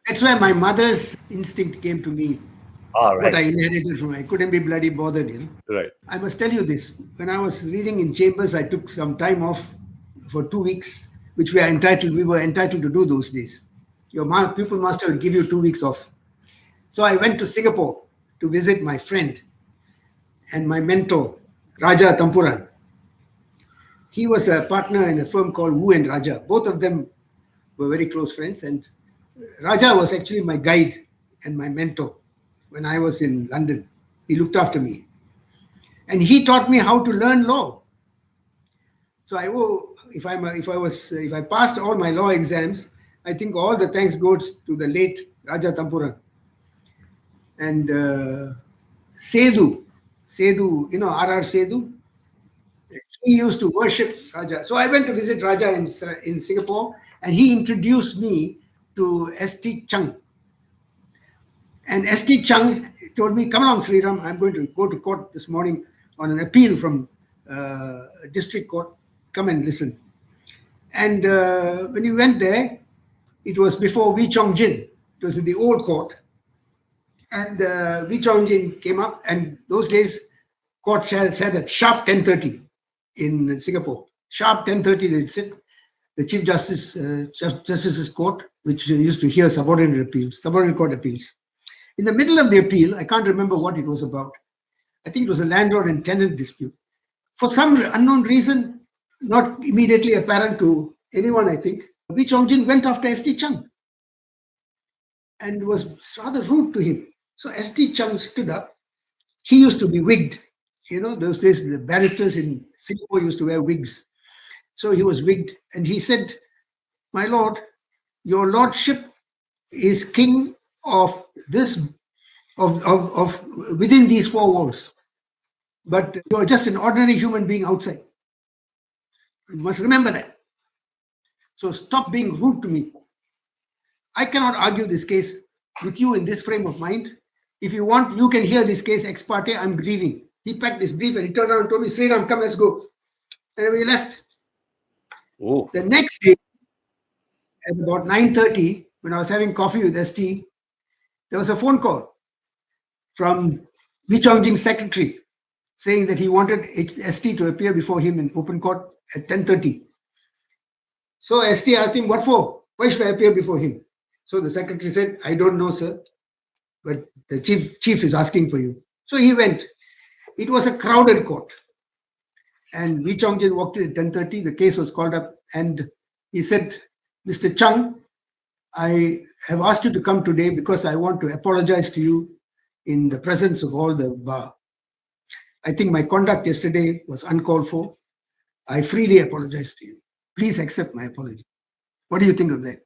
That's why my mother's instinct came to me, All what right. I inherited from her. I couldn't be bloody bothered, you know. Right. I must tell you this. When I was reading in chambers, I took some time off for 2 weeks, which we were entitled to do those days. Your pupil master would give you 2 weeks off. So I went to Singapore to visit my friend and my mentor, Raja Tampuran. He was a partner in a firm called Wu and Raja. Both of them were very close friends. And Raja was actually my guide and my mentor when I was in London. He looked after me. And he taught me how to learn law. So I owe, if I passed all my law exams, I think all the thanks goes to the late Raja Tampuran. And Sedu, you know, R.R. Sedu, he used to worship Raja. So I went to visit Raja in Singapore, and he introduced me to S.T. Chung. And S.T. Chung told me, "Come along, Sriram, I'm going to go to court this morning on an appeal from district court. Come and listen." And when we went there, it was before Wee Chong Jin. It was in the old court. And Wee Chong Jin came up, and those days, court said at sharp 10:30 in Singapore. Sharp 10:30, they'd sit. The Chief Justice's court, which used to hear subordinate court appeals. In the middle of the appeal, I can't remember what it was about. I think it was a landlord and tenant dispute. For some unknown reason, not immediately apparent to anyone, I think, Wee Chong Jin went after S.T. Chung and was rather rude to him. So S.T. Chung stood up. He used to be wigged. You know, those days the barristers in Singapore used to wear wigs. So he was wigged, and he said, "My lord, your lordship is king of this, of within these four walls, but you're just an ordinary human being outside. You must remember that. So stop being rude to me. I cannot argue this case with you in this frame of mind. If you want, you can hear this case ex parte. I'm leaving." He packed his brief and he turned around and told me, "Sriram, come, let's go." And we left. Oh. The next day, at about 9:30, when I was having coffee with ST, there was a phone call from Wee Chong Jing's secretary saying that he wanted ST to appear before him in open court at 10:30. So ST asked him, "What for? Why should I appear before him?" So the secretary said, "I don't know, sir, but the chief is asking for you." So he went. It was a crowded court. And Wee Chong Jin walked in at 10:30. The case was called up, and he said, "Mr. Chung, I have asked you to come today because I want to apologize to you in the presence of all the bar. I think my conduct yesterday was uncalled for. I freely apologize to you. Please accept my apology." What do you think of that?